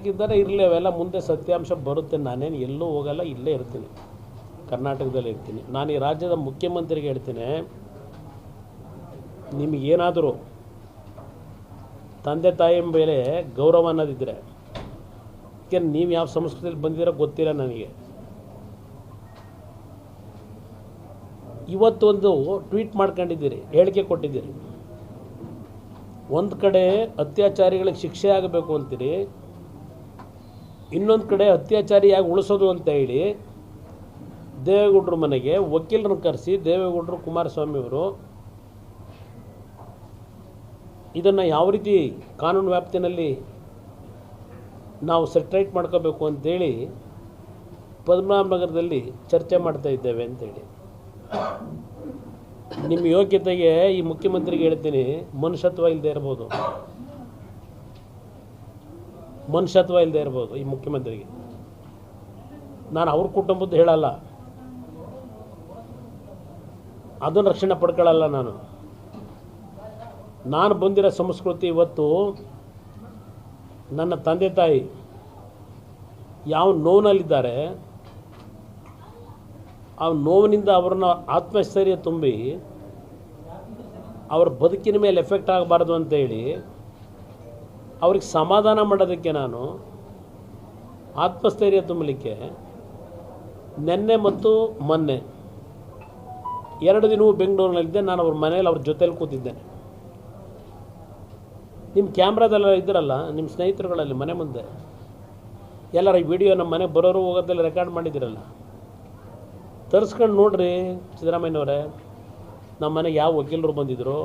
ಹಾಕಿದ್ದಾರೆ, ಇರಲಿ, ಅವೆಲ್ಲ ಮುಂದೆ ಸತ್ಯಾಂಶ ಬರುತ್ತೆ. ನಾನೇನು ಎಲ್ಲೂ ಹೋಗಲ್ಲ, ಇಲ್ಲೇ ಇರ್ತೀನಿ, ಕರ್ನಾಟಕದಲ್ಲಿ ಇರ್ತೀನಿ. ನಾನು ಈ ರಾಜ್ಯದ ಮುಖ್ಯಮಂತ್ರಿಗೆ ಹೇಳ್ತೀನಿ, ನಿಮಗೇನಾದರೂ ತಂದೆ ತಾಯಿ ಮೇಲೆ ಗೌರವ ಅನ್ನೋದಿದ್ದರೆ, ಯಾಕೆಂದ್ರೆ ನೀವು ಯಾವ ಸಂಸ್ಕೃತಿಯಲ್ಲಿ ಬಂದಿರೋ ಗೊತ್ತಿಲ್ಲ ನನಗೆ. ಇವತ್ತೊಂದು ಟ್ವೀಟ್ ಮಾಡ್ಕೊಂಡಿದ್ದೀರಿ, ಹೇಳಿಕೆ ಕೊಟ್ಟಿದ್ದೀರಿ. ಒಂದು ಕಡೆ ಅತ್ಯಾಚಾರಿಗಳಿಗೆ ಶಿಕ್ಷೆ ಆಗಬೇಕು ಅಂತೀರಿ, ಇನ್ನೊಂದು ಕಡೆ ಅತ್ಯಾಚಾರಿಯಾಗಿ ಉಳಿಸೋದು ಅಂತ ಹೇಳಿ ದೇವೇಗೌಡರ ಮನೆಗೆ ವಕೀಲರನ್ನು ಕರೆಸಿ ದೇವೇಗೌಡರು ಕುಮಾರಸ್ವಾಮಿಯವರು ಇದನ್ನು ಯಾವ ರೀತಿ ಕಾನೂನು ವ್ಯಾಪ್ತಿನಲ್ಲಿ ನಾವು ಸೆಟ್ರೈಟ್ ಮಾಡ್ಕೋಬೇಕು ಅಂತೇಳಿ ಪದ್ಮನಾಭನಗರದಲ್ಲಿ ಚರ್ಚೆ ಮಾಡ್ತಾ ಇದ್ದೇವೆ ಅಂತೇಳಿ. ನಿಮ್ಮ ಯೋಗ್ಯತೆಗೆ ಈ ಮುಖ್ಯಮಂತ್ರಿಗೆ ಹೇಳ್ತೀನಿ, ಮನುಷ್ಯತ್ವ ಇಲ್ಲದೆ ಇರ್ಬೋದು, ಮನುಷ್ಯತ್ವ ಇಲ್ಲದೆ ಇರ್ಬೋದು ಈ ಮುಖ್ಯಮಂತ್ರಿಗೆ. ನಾನು ಅವ್ರ ಕುಟುಂಬದ್ದು ಹೇಳಲ್ಲ, ಅದನ್ನು ರಕ್ಷಣೆ ಪಡ್ಕೊಳ್ಳಲ್ಲ. ನಾನು ಬಂದಿರೋ ಸಂಸ್ಕೃತಿ ಇವತ್ತು ನನ್ನ ತಂದೆ ತಾಯಿ ಯಾವ ನೋವಿನಲ್ಲಿದ್ದಾರೆ, ಆ ನೋವಿನಿಂದ ಅವ್ರನ್ನ ಆತ್ಮಸ್ಥೈರ್ಯ ತುಂಬಿ ಅವ್ರ ಬದುಕಿನ ಮೇಲೆ ಎಫೆಕ್ಟ್ ಆಗಬಾರ್ದು ಅಂತೇಳಿ ಅವ್ರಿಗೆ ಸಮಾಧಾನ ಮಾಡೋದಕ್ಕೆ, ನಾನು ಆತ್ಮಸ್ಥೈರ್ಯ ತುಂಬಲಿಕ್ಕೆ ನೆನ್ನೆ ಮತ್ತು ಮೊನ್ನೆ 2 ದಿನವೂ ಬೆಂಗಳೂರಿನಲ್ಲಿದ್ದೆ. ನಾನು ಅವ್ರ ಮನೇಲಿ ಅವ್ರ ಜೊತೆಲಿ ಕೂತಿದ್ದೇನೆ. ನಿಮ್ಮ ಕ್ಯಾಮ್ರಾದೆಲ್ಲ ಇದ್ರಲ್ಲ, ನಿಮ್ಮ ಸ್ನೇಹಿತರುಗಳಲ್ಲಿ ಮನೆ ಮುಂದೆ ಎಲ್ಲರ ಈ ವಿಡಿಯೋ ನಮ್ಮ ಮನೆ ಬರೋರು ಹೋಗೋದೆಲ್ಲ ರೆಕಾರ್ಡ್ ಮಾಡಿದ್ದೀರಲ್ಲ, ತರಿಸ್ಕೊಂಡು ನೋಡ್ರಿ ಸಿದ್ದರಾಮಯ್ಯನವರೇ. ನಮ್ಮ ಮನೆಗೆ ಯಾವ ವಕೀಲರು ಬಂದಿದ್ದರು,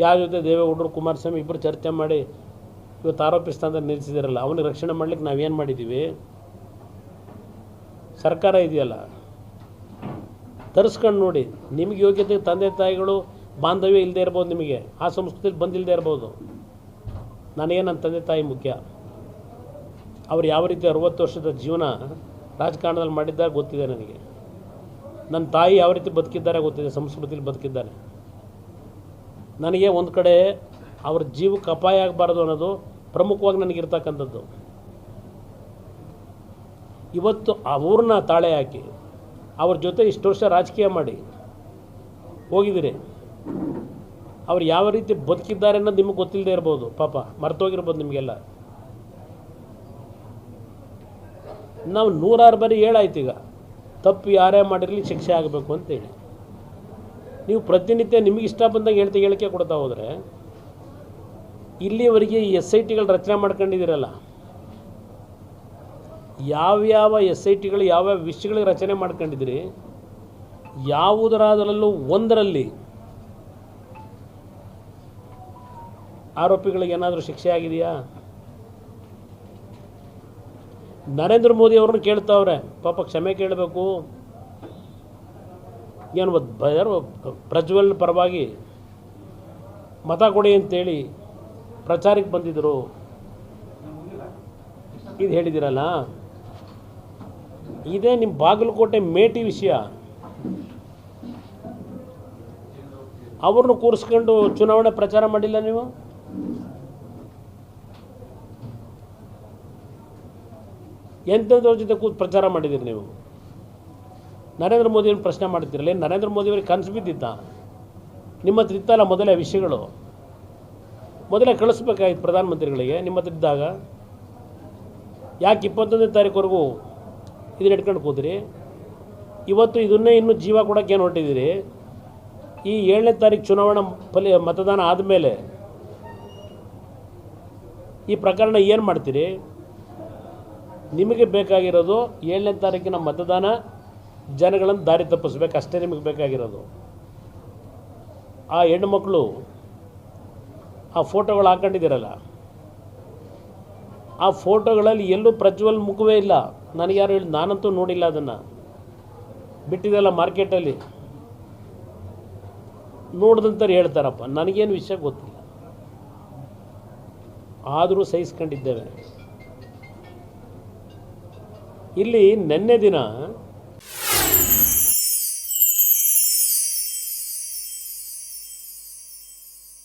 ಯಾವ ಜೊತೆ ದೇವೇಗೌಡರು ಕುಮಾರಸ್ವಾಮಿ ಇಬ್ಬರು ಚರ್ಚೆ ಮಾಡಿ ಇವತ್ತು ಆರೋಪಿಸ್ತಾಂತ ನಿಲ್ಲಿಸಿದಿರಲ್ಲ, ಅವನಿಗೆ ರಕ್ಷಣೆ ಮಾಡಲಿಕ್ಕೆ ನಾವೇನು ಮಾಡಿದ್ದೀವಿ? ಸರ್ಕಾರ ಇದೆಯಲ್ಲ, ತರಿಸ್ಕೊಂಡು ನೋಡಿ. ನಿಮಗೆ ಯೋಗ್ಯತೆ ತಂದೆ ತಾಯಿಗಳು ಬಾಂಧವ್ಯ ಇಲ್ಲದೆ ಇರ್ಬೋದು, ನಿಮಗೆ ಆ ಸಂಸ್ಕೃತಿಯಲ್ಲಿ ಬಂದಿಲ್ಲದೆ ಇರ್ಬೋದು. ನನಗೆ ನನ್ನ ತಂದೆ ತಾಯಿ ಮುಖ್ಯ. ಅವ್ರು ಯಾವ ರೀತಿ 60 ವರ್ಷದ ಜೀವನ ರಾಜಕಾರಣದಲ್ಲಿ ಮಾಡಿದ್ದಾರೆ ಗೊತ್ತಿದೆ ನನಗೆ. ನನ್ನ ತಾಯಿ ಯಾವ ರೀತಿ ಬದುಕಿದ್ದಾರೆ ಗೊತ್ತಿದೆ, ಸಂಸ್ಕೃತಿಯಲ್ಲಿ ಬದುಕಿದ್ದಾರೆ. ನನಗೆ ಒಂದು ಕಡೆ ಅವ್ರ ಜೀವಕ್ಕೆ ಅಪಾಯ ಆಗಬಾರ್ದು ಅನ್ನೋದು ಪ್ರಮುಖವಾಗಿ ನನಗಿರ್ತಕ್ಕಂಥದ್ದು. ಇವತ್ತು ಅವ್ರನ್ನ ತಾಳೆ ಹಾಕಿ ಅವ್ರ ಜೊತೆ ಇಷ್ಟು ವರ್ಷ ರಾಜಕೀಯ ಮಾಡಿ ಹೋಗಿದ್ದೀರಿ. ಅವ್ರು ಯಾವ ರೀತಿ ಬದುಕಿದ್ದಾರೆ ಅನ್ನೋದು ನಿಮಗೆ ಗೊತ್ತಿಲ್ಲದೆ ಇರ್ಬೋದು, ಪಾಪ ಮರ್ತೋಗಿರ್ಬೋದು ನಿಮಗೆಲ್ಲ. ನಾವು 106 ಬಾರಿ ಹೇಳಾಯ್ತು, ಈಗ ತಪ್ಪು ಯಾರೇ ಮಾಡಿರಲಿ ಶಿಕ್ಷೆ ಆಗಬೇಕು ಅಂತೇಳಿ. ನೀವು ಪ್ರತಿನಿತ್ಯ ನಿಮಗೆ ಇಷ್ಟ ಬಂದಾಗ ಹೇಳಿಕೆ ಕೊಡ್ತಾ ಹೋದರೆ, ಇಲ್ಲಿವರೆಗೆ ಈ SITಗಳು ರಚನೆ ಮಾಡ್ಕೊಂಡಿದ್ದೀರಲ್ಲ, ಯಾವ್ಯಾವ SITಗಳು ಯಾವ್ಯಾವ ವಿಷಯಗಳಿಗೆ ರಚನೆ ಮಾಡ್ಕೊಂಡಿದ್ದೀರಿ, ಯಾವುದರಾದರಲ್ಲೂ ಒಂದರಲ್ಲಿ ಆರೋಪಿಗಳಿಗೆ ಏನಾದರೂ ಶಿಕ್ಷೆ ಆಗಿದೆಯಾ? ನರೇಂದ್ರ ಮೋದಿ ಅವ್ರನ್ನ ಕೇಳ್ತಾವ್ರೆ, ಪಾಪ ಕ್ಷಮೆ ಕೇಳಬೇಕು. ಏನು ಪ್ರಜ್ವಲ್ ಪರವಾಗಿ ಮತ ಕೊಡಿ ಅಂತೇಳಿ ಪ್ರಚಾರಕ್ಕೆ ಬಂದಿದ್ದರು, ಇದು ಹೇಳಿದಿರಲ್ಲ. ಇದೇ ನಿಮ್ಮ ಬಾಗಲಕೋಟೆ ಮೇಟಿ ವಿಷಯ. ಅವ್ರನ್ನ ಕೂರಿಸ್ಕೊಂಡು ಚುನಾವಣೆ ಪ್ರಚಾರ ಮಾಡಿಲ್ಲ ನೀವು? ಎಂಥವ್ರ ಜೊತೆ ಕೂತು ಪ್ರಚಾರ ಮಾಡಿದ್ದೀರಿ ನೀವು? ನರೇಂದ್ರ ಮೋದಿಯವ್ರನ್ನ ಪ್ರಶ್ನೆ ಮಾಡ್ತಿರಲ್ಲ, ನರೇಂದ್ರ ಮೋದಿಯವ್ರಿಗೆ ಕನಸು ಬಿದ್ದಿದ್ದ? ನಿಮ್ಮ ಹತ್ರ ಇತ್ತಲ್ಲ ಮೊದಲೇ ವಿಷಯಗಳು, ಮೊದಲೇ ಕಳಿಸ್ಬೇಕಾಗಿತ್ತು ಪ್ರಧಾನಮಂತ್ರಿಗಳಿಗೆ ನಿಮ್ಮ ಹತ್ರ ಇದ್ದಾಗ. ಯಾಕೆ 21ನೇ ತಾರೀಕುವರೆಗೂ ಇದನ್ನ ಇಟ್ಕೊಂಡು ಕೂತ್ರಿ? ಇವತ್ತು ಇದನ್ನೇ ಇನ್ನೂ ಜೀವ ಕೊಡೋಕ್ಕೆ ಏನು ಹೊರಟಿದ್ದೀರಿ? ಈ 7ನೇ ತಾರೀಕು ಚುನಾವಣಾ ಮತದಾನ ಆದಮೇಲೆ ಈ ಪ್ರಕರಣ ಏನು ಮಾಡ್ತೀರಿ? ನಿಮಗೆ ಬೇಕಾಗಿರೋದು 7ನೇ ತಾರೀಕಿನ ಮತದಾನ, ಜನಗಳನ್ನು ದಾರಿ ತಪ್ಪಿಸ್ಬೇಕು, ಅಷ್ಟೇ ನಿಮಗೆ ಬೇಕಾಗಿರೋದು. ಆ ಹೆಣ್ಣುಮಕ್ಕಳು ಆ ಫೋಟೋಗಳು ಹಾಕೊಂಡಿದ್ದೀರಲ್ಲ, ಆ ಫೋಟೋಗಳಲ್ಲಿ ಎಲ್ಲೂ ಪ್ರಜ್ವಲ್ ಮುಖವೇ ಇಲ್ಲ. ನನಗೆ ಯಾರು ಹೇಳಿ, ನಾನಂತೂ ನೋಡಿಲ್ಲ. ಅದನ್ನು ಬಿಟ್ಟಿದ್ದೆಲ್ಲ ಮಾರ್ಕೆಟಲ್ಲಿ ನೋಡ್ದಂತಾರೆ ಹೇಳ್ತಾರಪ್ಪ, ನನಗೇನು ವಿಷಯ ಗೊತ್ತಿಲ್ಲ. ಆದರೂ ಸಹಿಸ್ಕೊಂಡಿದ್ದೇವೆ. ಇಲ್ಲಿ ನಿನ್ನೆ ದಿನ